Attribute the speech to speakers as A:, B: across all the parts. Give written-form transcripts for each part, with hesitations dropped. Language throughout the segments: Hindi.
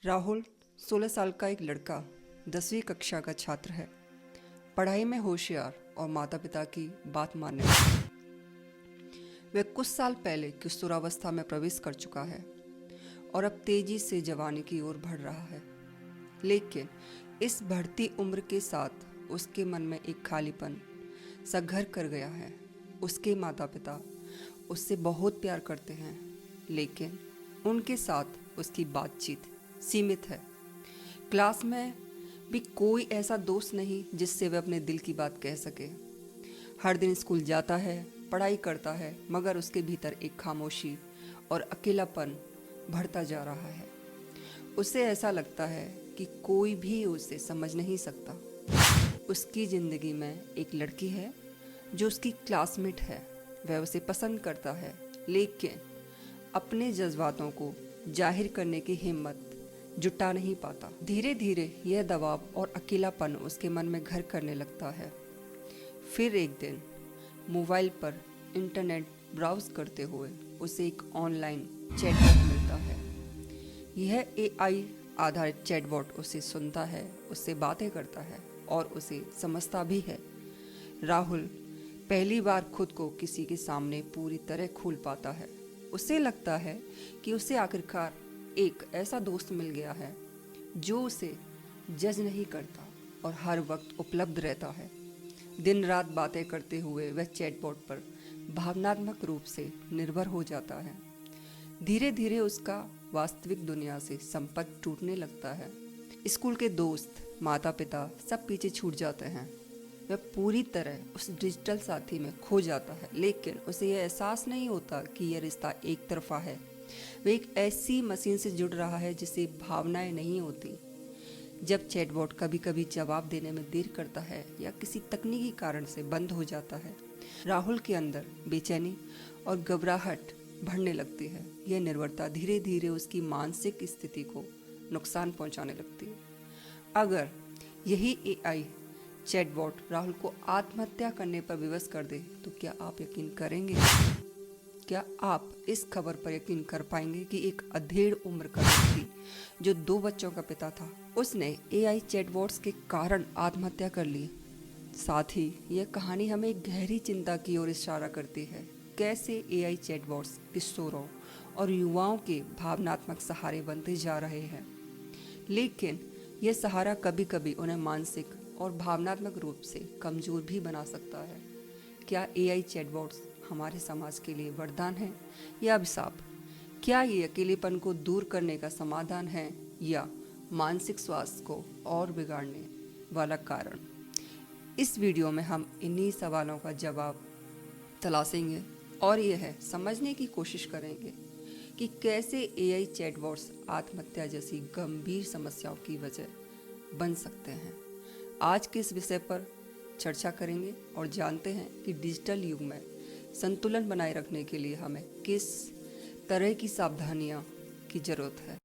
A: राहुल 16 साल का एक लड़का 10वीं कक्षा का छात्र है। पढ़ाई में होशियार और माता पिता की बात मानने वाला। वह कुछ साल पहले किशोरावस्था में प्रवेश कर चुका है और अब तेजी से जवानी की ओर बढ़ रहा है। लेकिन इस बढ़ती उम्र के साथ उसके मन में एक खालीपन सा घर कर गया है। उसके माता पिता उससे बहुत प्यार करते हैं, लेकिन उनके साथ उसकी बातचीत सीमित है। क्लास में भी कोई ऐसा दोस्त नहीं जिससे वह अपने दिल की बात कह सके। हर दिन स्कूल जाता है, पढ़ाई करता है, मगर उसके भीतर एक खामोशी और अकेलापन बढ़ता जा रहा है। उसे ऐसा लगता है कि कोई भी उसे समझ नहीं सकता। उसकी ज़िंदगी में एक लड़की है जो उसकी क्लासमेट है। वह उसे पसंद करता है, लेकिन अपने जज्बातों को जाहिर करने की हिम्मत जुटा नहीं पाता। धीरे धीरे यह दबाव और अकेलापन उसके मन में घर करने लगता है। फिर एक दिन मोबाइल पर इंटरनेट ब्राउज करते हुए उसे एक ऑनलाइन चैटबॉट मिलता है। यह एआई आधारित चैटबॉट उसे सुनता है, उससे बातें करता है और उसे समझता भी है। राहुल पहली बार खुद को किसी के सामने पूरी तरह खोल पाता है। उसे लगता है कि उसे आखिरकार एक ऐसा दोस्त मिल गया है जो उसे जज नहीं करता और हर वक्त उपलब्ध रहता है। दिन रात बातें करते हुए वह चैटबॉट पर भावनात्मक रूप से निर्भर हो जाता है। धीरे धीरे उसका वास्तविक दुनिया से संपर्क टूटने लगता है। स्कूल के दोस्त, माता पिता सब पीछे छूट जाते हैं। वह पूरी तरह उस डिजिटल साथी में खो जाता है, लेकिन उसे यह एहसास नहीं होता कि यह रिश्ता एक तरफा है। वह एक ऐसी मशीन से जुड़ रहा है जिसे भावनाएं नहीं होती। जब चैटबॉट कभी कभी जवाब देने में देर करता है या किसी तकनीकी कारण से बंद हो जाता है, राहुल के अंदर बेचैनी और घबराहट बढ़ने लगती है। यह निर्भरता धीरे धीरे उसकी मानसिक स्थिति को नुकसान पहुंचाने लगती है। अगर यही एआई चैटबॉट राहुल को आत्महत्या करने पर विवश कर दे तो क्या आप यकीन करेंगे? क्या आप इस खबर पर यकीन कर पाएंगे कि एक अधेड़ उम्र का व्यक्ति जो 2 बच्चों का पिता था, उसने एआई चैटबॉट्स के कारण आत्महत्या कर ली? साथ ही यह कहानी हमें एक गहरी चिंता की ओर इशारा करती है। कैसे एआई चैटबॉट्स किशोरों और युवाओं के भावनात्मक सहारे बनते जा रहे हैं, लेकिन यह सहारा कभी कभी उन्हें मानसिक और भावनात्मक रूप से कमजोर भी बना सकता है। क्या एआई चैटबॉट्स हमारे समाज के लिए वरदान है या अभिशाप? क्या ये अकेलेपन को दूर करने का समाधान है या मानसिक स्वास्थ्य को और बिगाड़ने वाला कारण? इस वीडियो में हम इन्हीं सवालों का जवाब तलाशेंगे और यह समझने की कोशिश करेंगे कि कैसे एआई चैटबॉट्स आत्महत्या जैसी गंभीर समस्याओं की वजह बन सकते हैं। आज के इस विषय पर चर्चा करेंगे और जानते हैं कि डिजिटल युग में संतुलन बनाए रखने के लिए हमें किस तरह की सावधानियां की जरूरत है।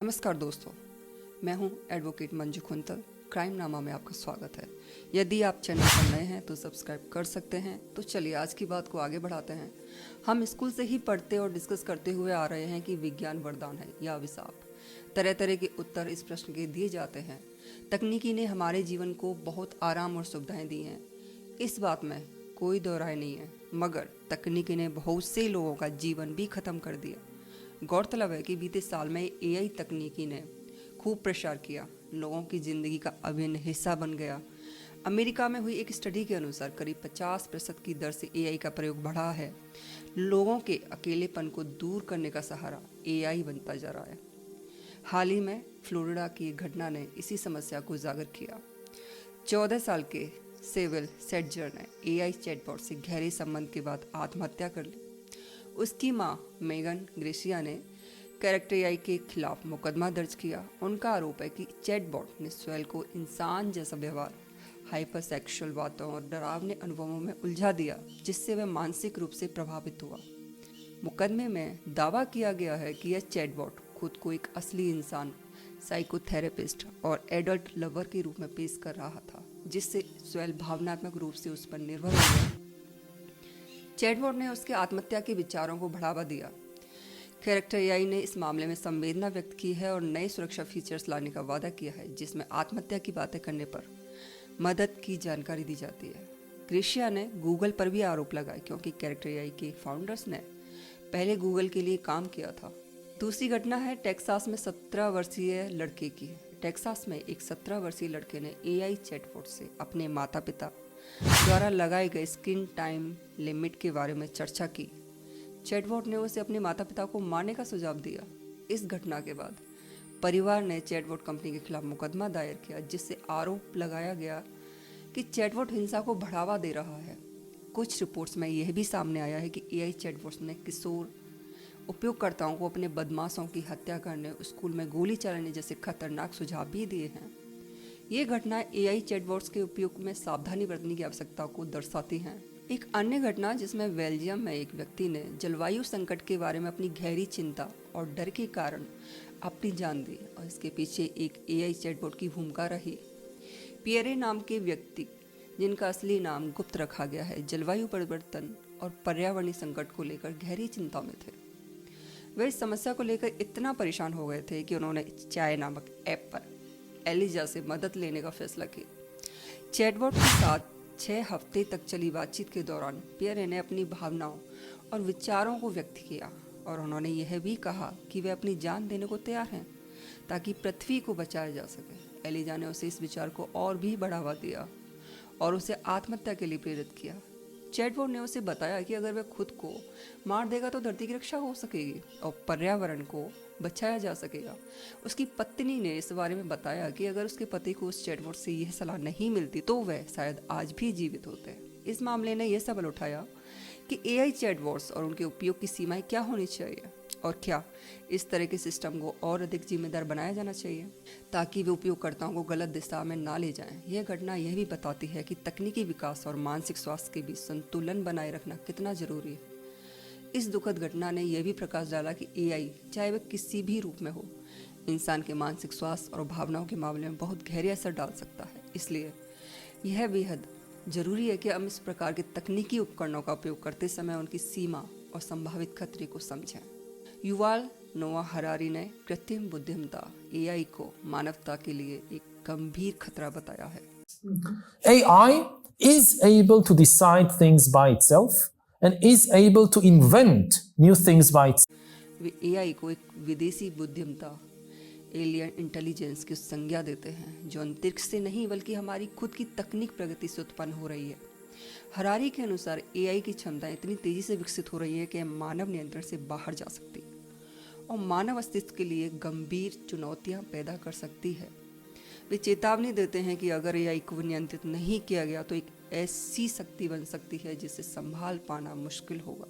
A: नमस्कार दोस्तों, मैं हूं एडवोकेट मंजू कुंतल। क्राइम नामा में आपका स्वागत है। यदि आप चैनल पर नए हैं तो सब्सक्राइब कर सकते हैं। तो चलिए आज की बात को आगे बढ़ाते हैं। हम स्कूल से ही पढ़ते और डिस्कस करते हुए आ रहे हैं कि विज्ञान वरदान है या अभिशाप। तरह तरह के उत्तर इस प्रश्न के दिए जाते हैं। तकनीकी ने हमारे जीवन को बहुत आराम और सुविधाएं दी हैं, इस बात में कोई दो राय नहीं है, मगर तकनीकी ने बहुत से लोगों का जीवन भी खत्म कर दिया। गौरतलब है कि बीते साल में एआई तकनीकी ने खूब प्रसार किया, लोगों की ज़िंदगी का अभिन्न हिस्सा बन गया। अमेरिका में हुई एक स्टडी के अनुसार करीब 50% की दर से एआई का प्रयोग बढ़ा है। लोगों के अकेलेपन को दूर करने का सहारा एआई बनता जा रहा है। हाल ही में फ्लोरिडा की एक घटना ने इसी समस्या को उजागर किया। 14 साल के सेविल सेडजर ने एआई चैटबॉट से गहरे संबंध के बाद आत्महत्या कर ली। उसकी मां मेगन ग्रेसिया ने कैरेक्टर एआई के खिलाफ मुकदमा दर्ज किया। उनका आरोप है कि चैटबॉट ने स्वेल को इंसान जैसा व्यवहार, हाइपर सेक्सुअल बातों और डरावने अनुभवों में उलझा दिया, जिससे वह मानसिक रूप से प्रभावित हुआ। मुकदमे में दावा किया गया है कि यह चैटबॉट खुद को एक असली इंसान साइकोथेरेपिस्ट और एडल्ट लवर के रूप में पेश कर रहा था, जिससे स्वेल भावनात्मक रूप से उस पर निर्भर हो गया। चैटबॉट ने उसके आत्महत्या के विचारों को बढ़ावा दिया। कैरेक्टर एआई ने इस मामले में संवेदना व्यक्त की है और नए सुरक्षा फीचर्स लाने का वादा किया है, जिसमें आत्महत्या की बातें करने पर मदद की जानकारी दी जाती है। ग्रेशिया ने गूगल पर भी आरोप लगाए, क्योंकि कैरेक्टर एआई के फाउंडर्स ने पहले गूगल के लिए काम किया था। दूसरी घटना है टेक्सास में 17 वर्षीय लड़के की। टेक्सास में एक 17 वर्षीय लड़के ने एआई चैटबॉट से अपने माता पिता द्वारा लगाए गए स्क्रीन टाइम लिमिट के बारे में चर्चा की। चैटबॉट ने उसे अपने माता पिता को मारने का सुझाव दिया। इस घटना के बाद परिवार ने चैटबॉट कंपनी के खिलाफ मुकदमा दायर किया, जिससे आरोप लगाया गया कि चैटबॉट हिंसा को बढ़ावा दे रहा है। कुछ रिपोर्ट्स में यह भी सामने आया है कि एआई चैटबॉट्स ने किशोर उपयोगकर्ताओं को अपने बदमाशों की हत्या करने, स्कूल में गोली चलाने जैसे खतरनाक सुझाव भी दिए हैं। ये घटना एआई चैटबॉट्स के उपयोग में सावधानी बरतने की आवश्यकता को दर्शाती हैं। एक अन्य घटना जिसमें बेल्जियम में एक व्यक्ति ने जलवायु संकट के बारे में अपनी गहरी चिंता और डर के कारण अपनी जान दी, और इसके पीछे एक एआई चैटबॉट की भूमिका रही। पियरे नाम के व्यक्ति, जिनका असली नाम गुप्त रखा गया है, जलवायु परिवर्तन और पर्यावरणीय संकट को लेकर गहरी चिंता में थे। वे इस समस्या को लेकर इतना परेशान हो गए थे कि उन्होंने चाय नामक ऐप पर एलिजा से मदद लेने का फैसला किया। चैटबॉट के साथ 6 हफ्ते तक चली बातचीत के दौरान पियरे ने अपनी भावनाओं और विचारों को व्यक्त किया, और उन्होंने यह भी कहा कि वे अपनी जान देने को तैयार हैं ताकि पृथ्वी को बचाया जा सके। एलिजा ने उसे इस विचार को और भी बढ़ावा दिया और उसे आत्महत्या के लिए प्रेरित किया। चैटबॉट ने उसे बताया कि अगर वह खुद को मार देगा तो धरती की रक्षा हो सकेगी और पर्यावरण को बचाया जा सकेगा। उसकी पत्नी ने इस बारे में बताया कि अगर उसके पति को उस चैटबॉट से यह सलाह नहीं मिलती तो वह शायद आज भी जीवित होते। इस मामले ने यह सवाल उठाया कि एआई चैटबॉट्स और उनके उपयोग की सीमाएं क्या होनी चाहिए, और क्या इस तरह के सिस्टम को और अधिक जिम्मेदार बनाया जाना चाहिए ताकि वे उपयोगकर्ताओं को गलत दिशा में ना ले जाएं। यह घटना यह भी बताती है कि तकनीकी विकास और मानसिक स्वास्थ्य के बीच संतुलन बनाए रखना कितना जरूरी है। इस दुखद घटना ने यह भी प्रकाश डाला कि एआई, चाहे वह किसी भी रूप में हो, इंसान के मानसिक स्वास्थ्य और भावनाओं के मामले में बहुत गहरे असर डाल सकता है। इसलिए यह बेहद जरूरी है कि हम इस प्रकार के तकनीकी उपकरणों का उपयोग करते समय उनकी सीमा और संभावित खतरे को समझें। युवाल नोआ हरारी ने कृत्रिम बुद्धिमत्ता एआई को मानवता के लिए एक गंभीर खतरा बताया है।
B: AI is able to decide things by itself and is able to invent new things by itself.
A: Way AI को एक विदेशी बुद्धिमत्ता, एलियन इंटेलिजेंस की संज्ञा देते हैं, जो अंतरिक्ष से नहीं बल्कि हमारी खुद की तकनीक प्रगति से उत्पन्न हो रही है। हरारी के अनुसार एआई की क्षमता इतनी तेजी से विकसित हो रही है कि मानव नियंत्रण से बाहर जा सकती है और मानव अस्तित्व के लिए गंभीर चुनौतियां पैदा कर सकती है। वे चेतावनी देते हैं कि अगर एआई को नियंत्रित नहीं किया गया तो एक ऐसी शक्ति बन सकती है जिसे संभाल पाना मुश्किल होगा।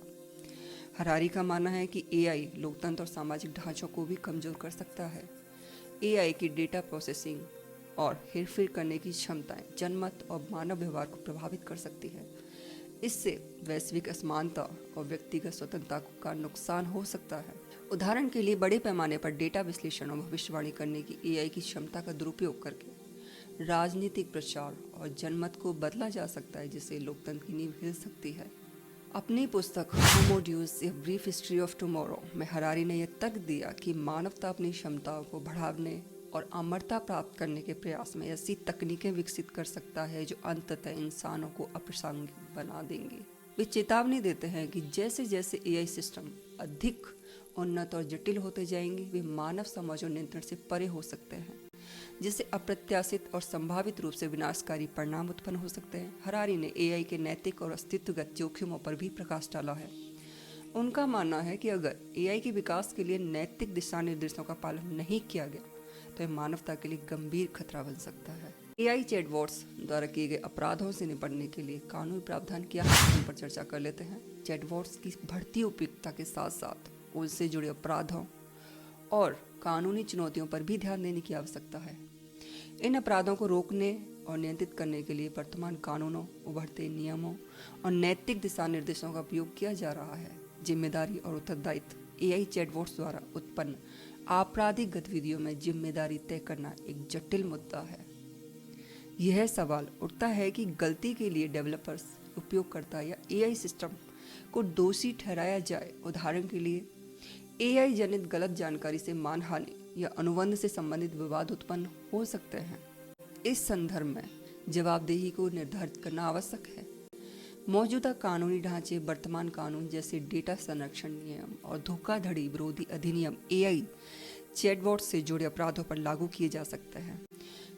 A: हरारी का मानना है कि एआई लोकतंत्र और सामाजिक ढांचों को भी कमजोर कर सकता है। एआई की डेटा प्रोसेसिंग और हेरफेर करने की क्षमताएं जनमत और मानव व्यवहार को प्रभावित कर सकती है। इससे वैश्विक असमानता और व्यक्तिगत स्वतंत्रता का नुकसान हो सकता है। उदाहरण के लिए, बड़े पैमाने पर डेटा विश्लेषण और भविष्यवाणी करने की एआई की क्षमता का दुरुपयोग करके राजनीतिक प्रचार और जनमत को बदला जा सकता है, जिससे लोकतंत्र की नींव हिल सकती है। अपनी पुस्तक Homo Deus a brief history of tomorrow में हरारी ने यह तर्क दिया कि मानवता अपनी क्षमताओं को बढ़ाने और अमरता प्राप्त करने के प्रयास में ऐसी तकनीकें विकसित कर सकता है जो अंततः इंसानों को अप्रासंगिक बना देंगी। वे चेतावनी देते हैं कि जैसे जैसे एआई सिस्टम अधिक उन्नत और जटिल होते जाएंगे, वे मानव समझ और नियंत्रण से परे हो सकते हैं, जिससे अप्रत्याशित और संभावित रूप से विनाशकारी परिणाम उत्पन्न हो सकते हैं। हरारी ने एआई के नैतिक और अस्तित्वगत जोखिमों पर भी प्रकाश डाला है। उनका मानना है कि अगर एआई के विकास के लिए नैतिक दिशा निर्देशों का पालन नहीं किया गया तो यह मानवता के लिए गंभीर खतरा बन सकता है। एआई चैटबॉट्स द्वारा किए गए अपराधों से निपटने के लिए कानूनी प्रावधान क्या है, उन पर चर्चा कर लेते हैं। चैटबॉट्स की बढ़ती उपयुक्तता के साथ साथ उनसे जुड़े अपराधों और कानूनी चुनौतियों पर भी ध्यान देने की आवश्यकता है। इन अपराधों को रोकने और नियंत्रित करने के लिए वर्तमान कानूनों, उभरते नियमों और नैतिक दिशा निर्देशों का उपयोग किया जा रहा है। जिम्मेदारी और उत्तरदायित्व एआई चैटबॉट्स द्वारा उत्पन्न आपराधिक गतिविधियों में जिम्मेदारी तय करना एक जटिल मुद्दा है। यह सवाल उठता है कि गलती के लिए डेवलपर्स, उपयोगकर्ता या एआई सिस्टम को दोषी ठहराया जाए। उदाहरण के लिए, एआई जनित गलत जानकारी से मानहानि या अनुबंध से संबंधित विवाद उत्पन्न हो सकते हैं। इस संदर्भ में जवाबदेही को निर्धारित करना आवश्यक है। मौजूदा कानूनी ढांचे, वर्तमान कानून जैसे डेटा संरक्षण नियम और धोखाधड़ी विरोधी अधिनियम एआई चैटबॉट से जुड़े अपराधों पर लागू किए जा सकते हैं।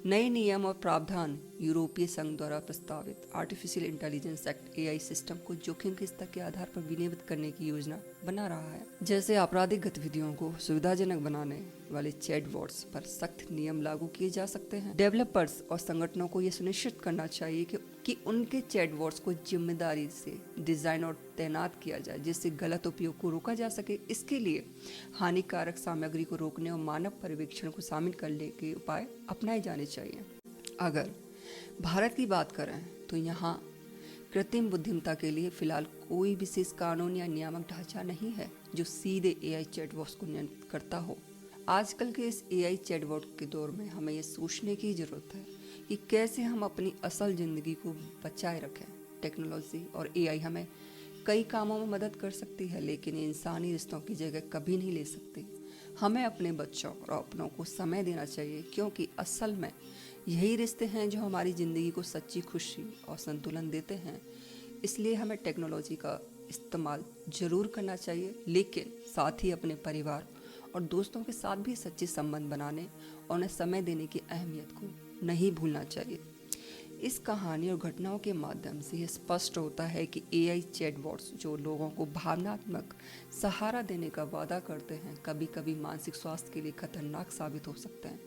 A: नए नियम और प्रावधान यूरोपीय संघ द्वारा प्रस्तावित artificial intelligence act AI system को जोखिम के स्तर के आधार पर विनियमित करने की योजना बना रहा है। जैसे आपराधिक गतिविधियों को सुविधाजनक बनाने वाले चैटबॉट्स पर सख्त नियम लागू किए जा सकते हैं। डेवलपर्स और संगठनों को यह सुनिश्चित करना चाहिए कि उनके चैटबॉट्स को जिम्मेदारी से डिजाइन और तैनात किया जाए, जिससे गलत उपयोग को रोका जा सके। इसके लिए हानिकारक सामग्री को रोकने और मानव पर्यवेक्षण को शामिल करने के उपाय अपनाए जाने चाहिए। अगर भारत की बात करें तो यहाँ कृत्रिम बुद्धिमत्ता के लिए फिलहाल कोई विशेष कानून या नियामक ढांचा नहीं है जो सीधे एआई चैटबॉट्स को नियंत्रित करता हो। आजकल के इस एआई चैटबॉट के दौर में हमें यह सोचने की ज़रूरत है कि कैसे हम अपनी असल ज़िंदगी को बचाए रखें। टेक्नोलॉजी और एआई हमें कई कामों में मदद कर सकती है, लेकिन इंसानी रिश्तों की जगह कभी नहीं ले सकती। हमें अपने बच्चों और अपनों को समय देना चाहिए, क्योंकि असल में यही रिश्ते हैं जो हमारी ज़िंदगी को सच्ची खुशी और संतुलन देते हैं। इसलिए हमें टेक्नोलॉजी का इस्तेमाल ज़रूर करना चाहिए, लेकिन साथ ही अपने परिवार और दोस्तों के साथ भी सच्चे संबंध बनाने और उन्हें समय देने की अहमियत को नहीं भूलना चाहिए। इस कहानी और घटनाओं के माध्यम से यह स्पष्ट होता है कि एआई चैटबॉट्स जो लोगों को भावनात्मक सहारा देने का वादा करते हैं, कभी कभी मानसिक स्वास्थ्य के लिए खतरनाक साबित हो सकते हैं।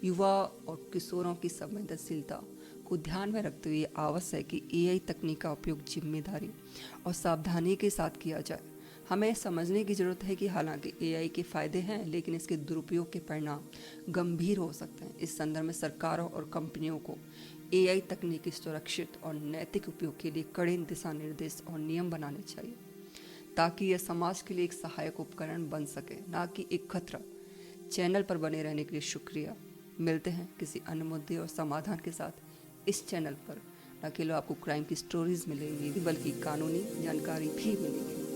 A: युवा और किशोरों की संवेदनशीलता को ध्यान में रखते हुए आवश्यक है कि एआई तकनीक का उपयोग जिम्मेदारी और सावधानी के साथ किया जाए। हमें समझने की ज़रूरत है कि हालांकि एआई के फ़ायदे हैं, लेकिन इसके दुरुपयोग के परिणाम गंभीर हो सकते हैं। इस संदर्भ में सरकारों और कंपनियों को एआई तकनीक के सुरक्षित और नैतिक उपयोग के लिए कड़े दिशा निर्देश और नियम बनाने चाहिए, ताकि यह समाज के लिए एक सहायक उपकरण बन सके, ना कि एक खतरा। चैनल पर बने रहने के लिए शुक्रिया। मिलते हैं किसी अन्य मुद्दे और समाधान के साथ इस चैनल पर। न केवल आपको क्राइम की स्टोरीज मिलेंगी, बल्कि कानूनी जानकारी भी मिलेगी।